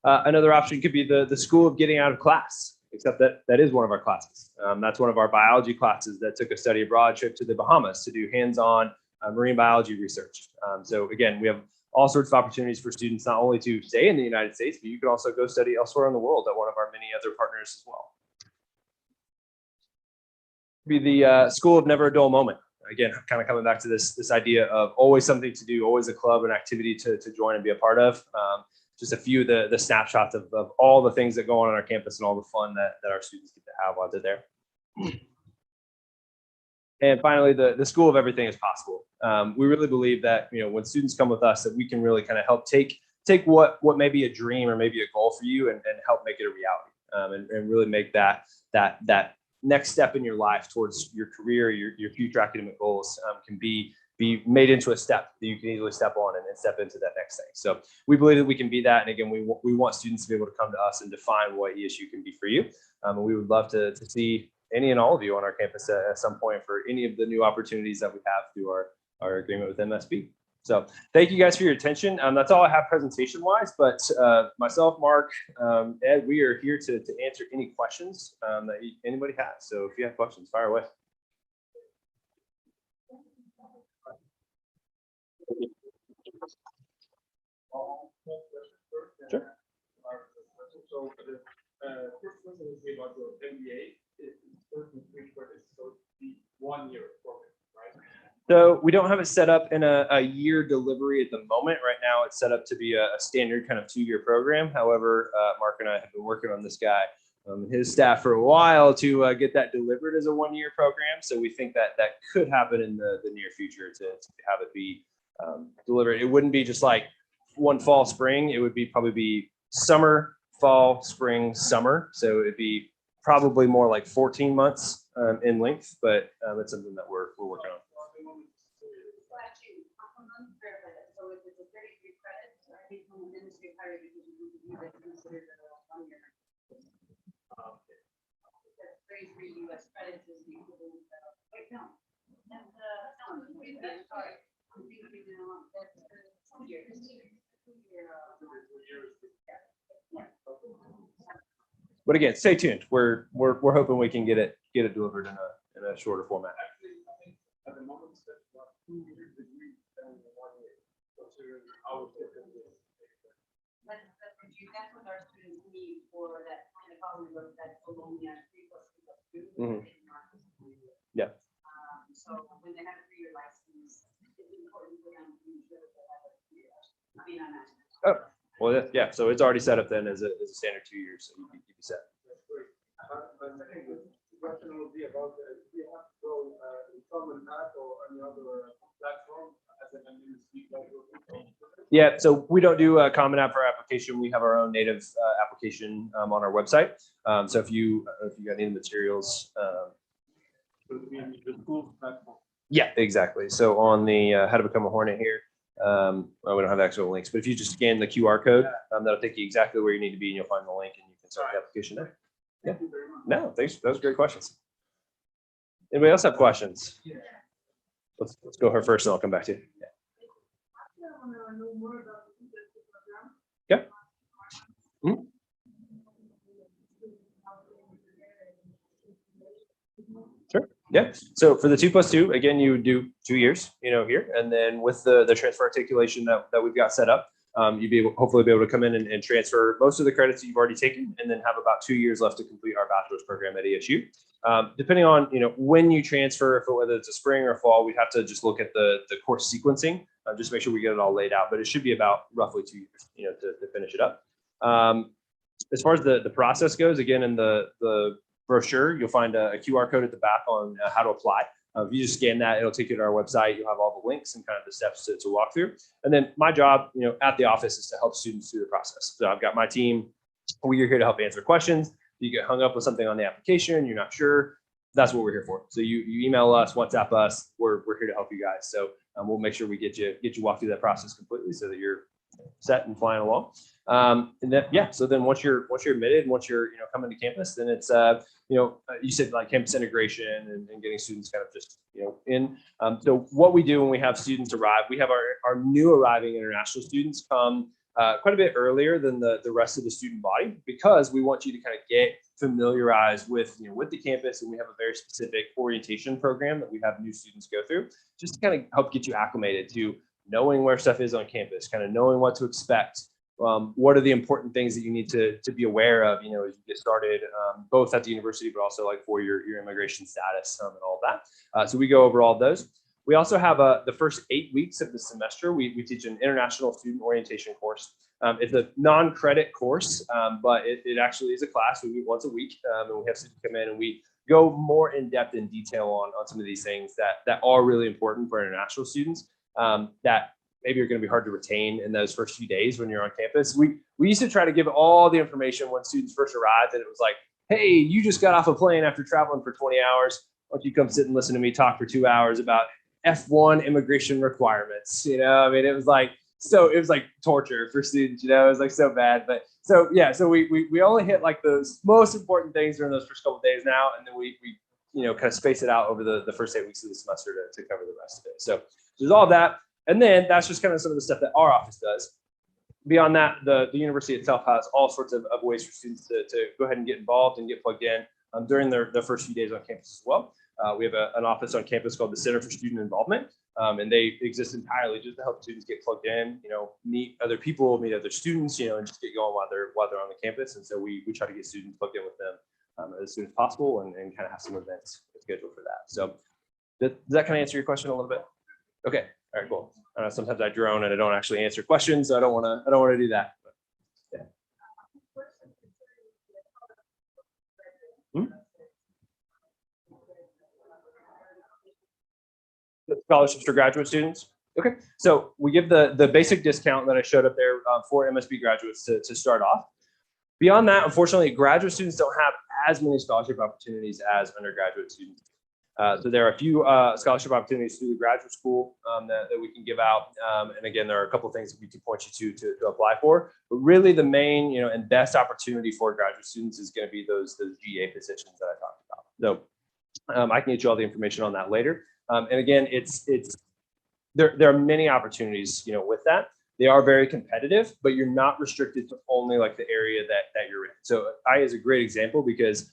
Another option could be the school of getting out of class, except that is one of our classes. That's one of our biology classes that took a study abroad trip to the Bahamas to do hands-on marine biology research. So again, we have all sorts of opportunities for students not only to stay in the United States, but you can also go study elsewhere in the world at one of our many other partners as well. Be the school of never a dull moment. Again, kind of coming back to this idea of always something to do, always a club, an activity to join and be a part of. Just a few of the snapshots of all the things that go on our campus and all the fun that our students get to have while they're there. And finally, the school of everything is possible. We really believe that, you know, when students come with us, that we can really kind of help take what may be a dream or maybe a goal for you and help make it a reality, and really make that next step in your life towards your career, your future academic goals can be made into a step that you can easily step on and step into that next thing. So we believe that we can be that. And again, we want students to be able to come to us and define what ESU can be for you. And we would love to see any and all of you on our campus at some point for any of the new opportunities that we have through our agreement with MSP. So thank you guys for your attention. That's all I have presentation wise, but myself, Mark, Ed, we are here to answer any questions that anybody has. So if you have questions, fire away. Sure. So the first question is about your MBA. It's 3 credits, so the 1 year program, right? So we don't have it set up in a year delivery at the moment. Right now, it's set up to be a standard kind of 2-year program. However, Mark and I have been working on this guy and his staff for a while to get that delivered as a 1-year program. So we think that could happen in the near future to have it be delivered. It wouldn't be just like one fall, spring. It would probably be summer, fall, spring, summer. So it'd be probably more like 14 months in length, but it's something that we're working on. So if it's a 33 credits, I think from the ministry of higher education, we would consider it a 1 year. 33 US credits is the equivalent of, wait, no. Sorry. I'm thinking that's 2 years. 2 year. But again, stay tuned. We're hoping we can get it delivered in a shorter format. Actually, I think at the moment it's just 2 years degree and 1 year. Considering our That's what our students need for that kind of college work that Bologna 3+2+2. Mhm. Yeah. So when they have a 3-year license, it's important for them to ensure that they have a 3 year. I mean, I'm asking. Oh, well, yeah. So it's already set up then as a standard 2 years. So you'd be set. That's great. But I think the question will be about do you have to go in common app or any other platform as an MSP? Yeah, so we don't do a Common App for our application. We have our own native application on our website. So if you got any materials, So it means the school platform. yeah, exactly. So on the how to become a Hornet here, well, we don't have actual links, but if you just scan the QR code, that'll take you exactly where you need to be, and you'll find the link, and you can start the application there. Thank you very much. No, thanks. Those are great questions. Anybody else have questions? Let's go her first, and I'll come back to you. Yeah. Yeah. Mhm. Sure. Yeah. So for the 2+2, again, you would do 2 years, here, and then with the transfer articulation that we've got set up, you'd hopefully be able to come in and transfer most of the credits that you've already taken, and then have about 2 years left to complete our bachelor's program at ASU. Depending on when you transfer, whether it's a spring or fall, we'd have to just look at the course sequencing, just make sure we get it all laid out. But it should be about roughly 2 years, to finish it up. As far as the process goes, again, in the brochure, you'll find a QR code at the back on how to apply. If you just scan that, it'll take you to our website. You'll have all the links and kind of the steps to walk through. And then my job, at the office is to help students through the process. So I've got my team. We're here to help answer questions. You get hung up with something on the application, you're not sure, that's what we're here for. So you email us, WhatsApp us, we're here to help you guys. So we'll make sure we get you walk through that process completely so that you're set and flying along. And then, so then once you're admitted, once you're coming to campus, then it's you said like campus integration and getting students kind of just in. So what we do when we have students arrive, we have our new arriving international students come quite a bit earlier than the rest of the student body, because we want you to kind of get familiarized with the campus, and we have a very specific orientation program that we have new students go through, just to kind of help get you acclimated to knowing where stuff is on campus, kind of knowing what to expect. What are the important things that you need to be aware of, as you get started, both at the university, but also like for your immigration status and all of that. So we go over all those. We also have the first 8 weeks of the semester, we teach an international student orientation course. It's a non-credit course, but it actually is a class. We meet once a week, and we have students come in and we go more in depth in detail on some of these things that are really important for international students, that maybe are going to be hard to retain in those first few days when you're on campus. We used to try to give all the information when students first arrived, and it was like, hey, you just got off a plane after traveling for 20 hours. Why don't you come sit and listen to me talk for 2 hours about F1 immigration requirements? It was like torture for students. It was like so bad. But so we only hit like those most important things during those first couple of days now, and then we kind of space it out over the first 8 weeks of the semester to cover the rest of it. So there's all that. And then that's just kind of some of the stuff that our office does. Beyond that, the university itself has all sorts of ways for students to go ahead and get involved and get plugged in during their first few days on campus as well. We have an office on campus called the Center for Student Involvement, and they exist entirely just to help students get plugged in, meet other people, meet other students, and just get going while they're on the campus. And so we try to get students plugged in with them as soon as possible, and kind of have some events scheduled for that. So does that kind of answer your question a little bit? Okay. All right, cool. Sometimes I drone and I don't actually answer questions, so I don't want to do that. But, yeah. The scholarships for graduate students. Okay, so we give the basic discount that I showed up there for MSB graduates to start off. Beyond that, unfortunately, graduate students don't have as many scholarship opportunities as undergraduate students. So there are a few scholarship opportunities through the graduate school that we can give out. And again, there are a couple of things that we can point you to apply for. But really the main, and best opportunity for graduate students is going to be those GA positions that I talked about. So I can get you all the information on that later. And again, there are many opportunities, with that. They are very competitive, but you're not restricted to only like the area that you're in. So I is a great example because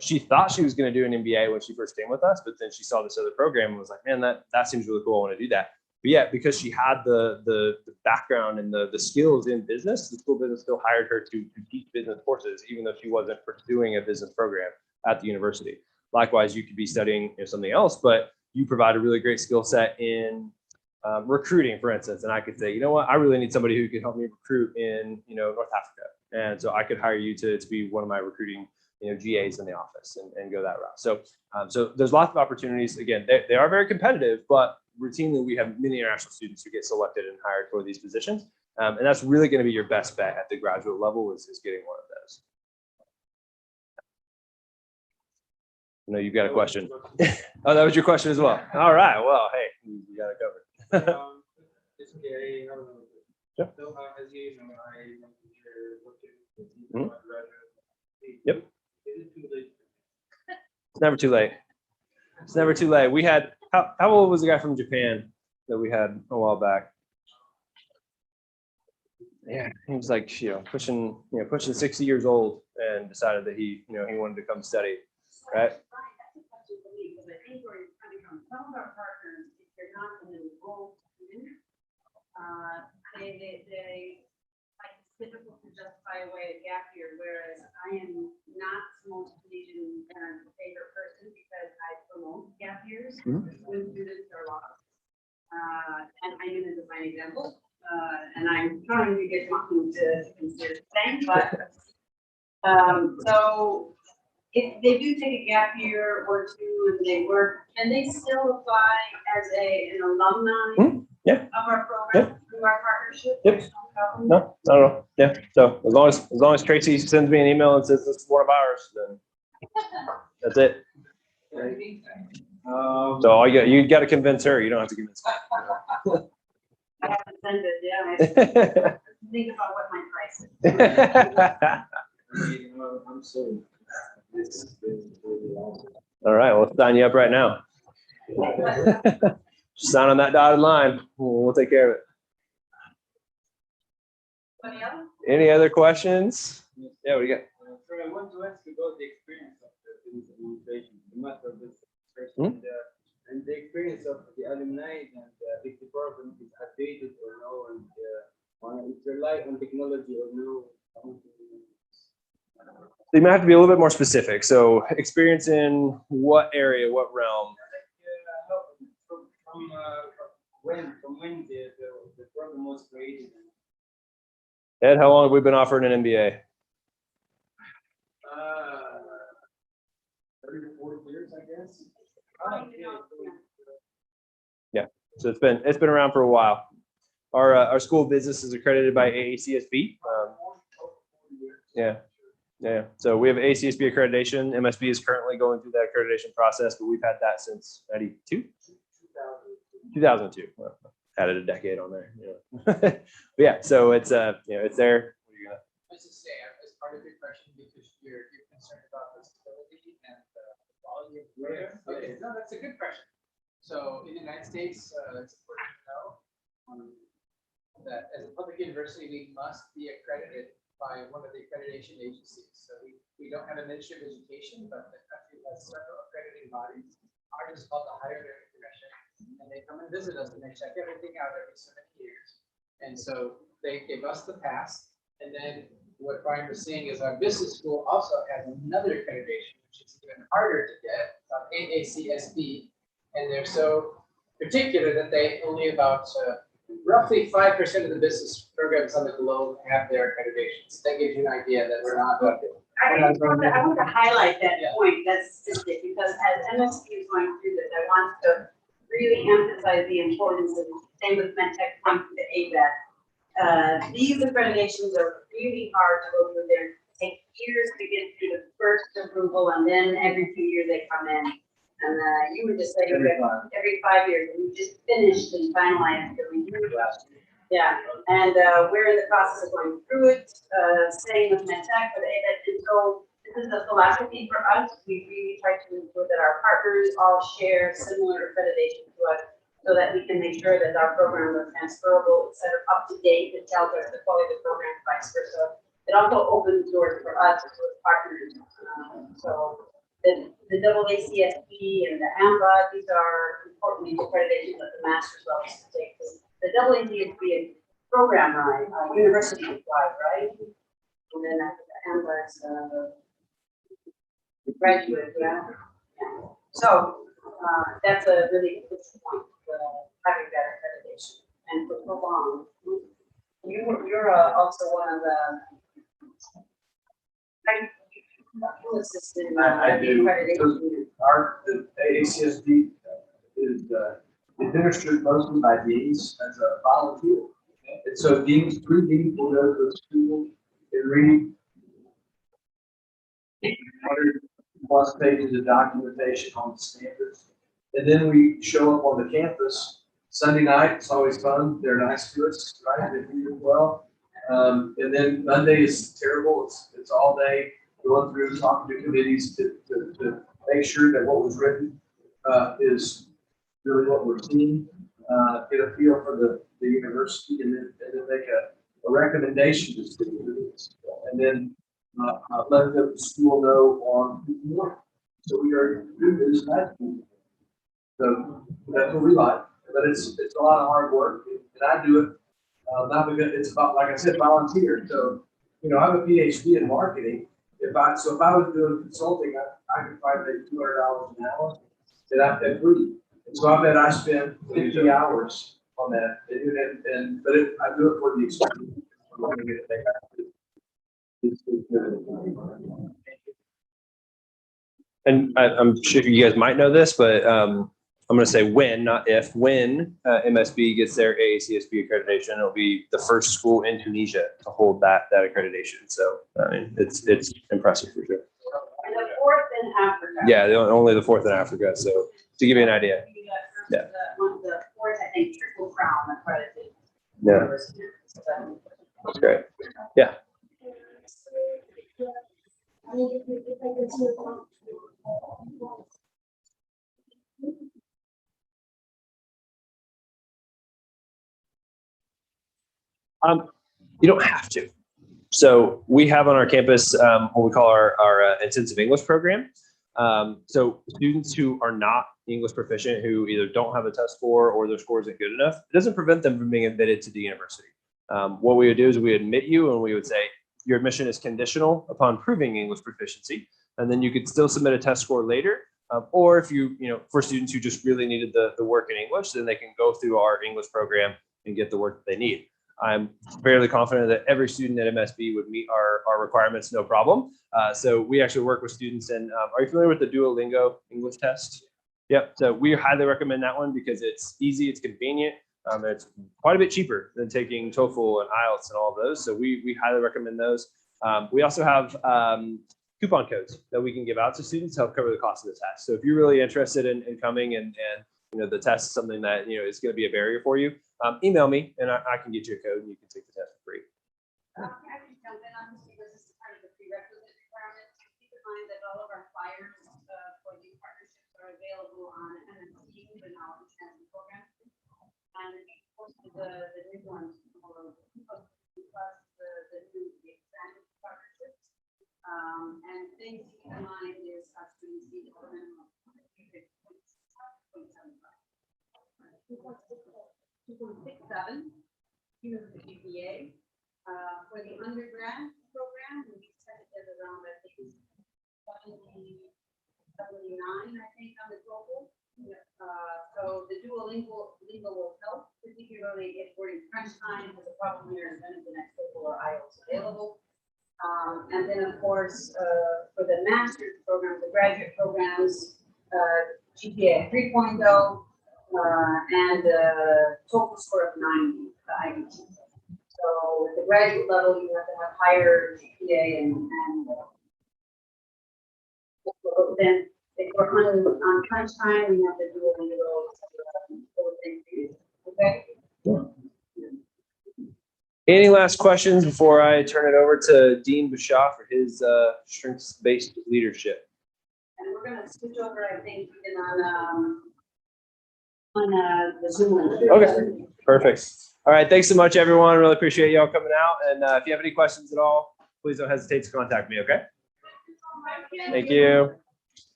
she thought she was going to do an MBA when she first came with us, but then she saw this other program and was like, man, that seems really cool. I want to do that. But yeah, because she had the background and the skills in business, the school business still hired her to teach business courses, even though she wasn't pursuing a business program at the university. Likewise, you could be studying something else, but you provide a really great skill set in recruiting, for instance. And I could say, you know what, I really need somebody who can help me recruit in North Africa. And so I could hire you to be one of my recruiting GAs in the office and go that route. So there's lots of opportunities. Again, they are very competitive, but routinely we have many international students who get selected and hired for these positions. And that's really going to be your best bet at the graduate level is getting one of those. I know you've got a question. Oh, that was your question as well. All right. Well, hey, you got it covered. It's okay. Sure. So, as you know, I went to your Mhm. graduate. Yep. Is it too late? It's never too late. It's never too late. We had, how old was the guy from Japan that we had a while back? Yeah, he was like, pushing 60 years old and decided that he wanted to come study, right? That's a question for me, because I think where it's coming from, some of our partners, if they're not an enrolled student, they like it's difficult to justify away a gap year, whereas I am not the most Canadian favorite person because I promote gap years when students are lost. And I'm going to define examples, and I'm trying to get Martin to consider the same, but so if they do take a gap year or two and they work, can they still apply as an alumni Yeah. of our program through our partnership? Yep. There's no problem? No, I don't know. Yeah. So as long as Tracy sends me an email and says this is one of ours, then that's it. So you got to convince her. You don't have to convince me. I have to send it, yeah. I have to think about what my price is. I'm sorry. This is really awesome. All right. Well, sign you up right now. Just sign on that dotted line. We'll take care of it. Anybody else? Any other questions? Yeah, what do you got? So I want to ask about the experience of the administration, the matter of this Hmm? and the experience of the alumni, and if the program is updated or no, and it rely on technology or no. So you might have to be a little bit more specific. So experience in what area, what realm? From when the program was created. Ed, how long have we been offering an MBA? 30 to 40 years, I guess. Yeah. So it's been around for a while. Our school of business is accredited by AACSB. Yeah. So we have ACSB accreditation. MSB is currently going through that accreditation process, but we've had that since 92? 2002. Well, added a decade on there. Yeah. But yeah, so it's it's there. What are you gonna? I was just saying, as part of your question, because you're concerned about the stability and the quality of the program. Okay, no, that's a good question. So in the United States, it's important to know that as a public university, we must be accredited by one of the accreditation agencies. So we don't have a Ministry of Education, but the country has several accrediting bodies. Ours is called the Higher Learning Commission, and they come and visit us and they check everything out every so many years. And so they give us the pass. And then what Brian was saying is our business school also has another accreditation, which is even harder to get, AACSB. And they're so particular that they only about roughly 5% of the business programs on the globe have their accreditations. That gives you an idea that we're not. I want to highlight that point, that statistic, because as MSP is going through this, I want to really emphasize the importance of, same with MedTech, come to the ABAC. These accreditations are really hard to go through. They take years to get through the first approval, and then every 2 years they come in. And you were just saying every 5 years, and we just finished and finalized the review. Yeah, and we're in the process of going through it, same with MedTech, but and so this is a philosophy for us. We really try to ensure that our partners all share similar accreditation to us, so that we can make sure that our programs are transferable, et cetera, up to date, that tells us the quality of the program, vice versa. It also opens doors for us as partners. So the AACSB and the AMBA, these are important accreditations at the master's level to take. The AACSB is program right, university wide, right? And then the AMBA is graduate, yeah. So that's a really good point, having that accreditation. And for so long, you're also one of the assistant I do. accreditation. The AACSB is administered mostly by deans as a volunteer. And so deans, 3 deans will go to the school and read 100+ pages of documentation on the standards. And then we show up on the campus Sunday night. It's always fun. They're nice to us, right? They do well. And then Monday is terrible. It's all day going through, talking to committees to make sure that what was written is really what we're seeing. Get a feel for the university, and then make a recommendation to students, and then let the school know on more. So we are doing this night. So that's what we like, but it's a lot of hard work, and I do it not because it's about, like I said, volunteer. So I have a PhD in marketing. If I was doing consulting, I could probably make $200 an hour, and I pay free. And so I bet I spent 50 hours on that, but I do it for the experience. I'm going to get it back. It's good. And I'm sure you guys might know this, but I'm going to say when, not if, when MSB gets their AACSB accreditation, it'll be the first school in Tunisia to hold that accreditation. So I mean, it's impressive for sure. And the 4th in Africa. Yeah, only the 4th in Africa. So to give you an idea. Yeah. The 4th, I think, Triple Crown accredited. Yeah. University. That's great. Yeah. You don't have to. So we have on our campus what we call our intensive English program. So students who are not English proficient, who either don't have a test score or their score isn't good enough, it doesn't prevent them from being admitted to the university. What we would do is we admit you, and we would say your admission is conditional upon proving English proficiency, and then you could still submit a test score later. Or if for students who just really needed the work in English, then they can go through our English program and get the work that they need. I'm fairly confident that every student at MSB would meet our requirements, no problem. So we actually work with students. And are you familiar with the Duolingo English test? Yep. So we highly recommend that one because it's easy, it's convenient. It's quite a bit cheaper than taking TOEFL and IELTS and all of those. So we highly recommend those. We also have coupon codes that we can give out to students to help cover the cost of the test. So if you're really interested in coming and the test is something that is going to be a barrier for you, email me and I can get you a code and you can take the test for free. I can jump in on this because this is part of the prerequisite requirements. Keep in mind that all of our flyers for these partnerships are available on MSC, the Knowledge Transfer Program. And most of the new ones, plus the new expanded partnerships. And things to keep in mind is our students need a minimum of 2.67 the GPA. For the undergrad program, we set it at around, I think, 79, I think, on the total. So the Duolingo will help, particularly if we're in crunch time, because the problem here is none of the next TOEFL or IELTS available. And then, of course, for the master's program, the graduate programs, GPA 3.0 and TOEFL score of 90, the IBT. So at the graduate level, you have to have higher GPA and then if we're on crunch time, we have to do a little thing. Okay. Any last questions before I turn it over to Dean Bashar for his strengths-based leadership? And we're going to switch over, I think, on the Zoom. Okay, perfect. All right, thanks so much, everyone. Really appreciate y'all coming out. And if you have any questions at all, please don't hesitate to contact me, okay? Thank you.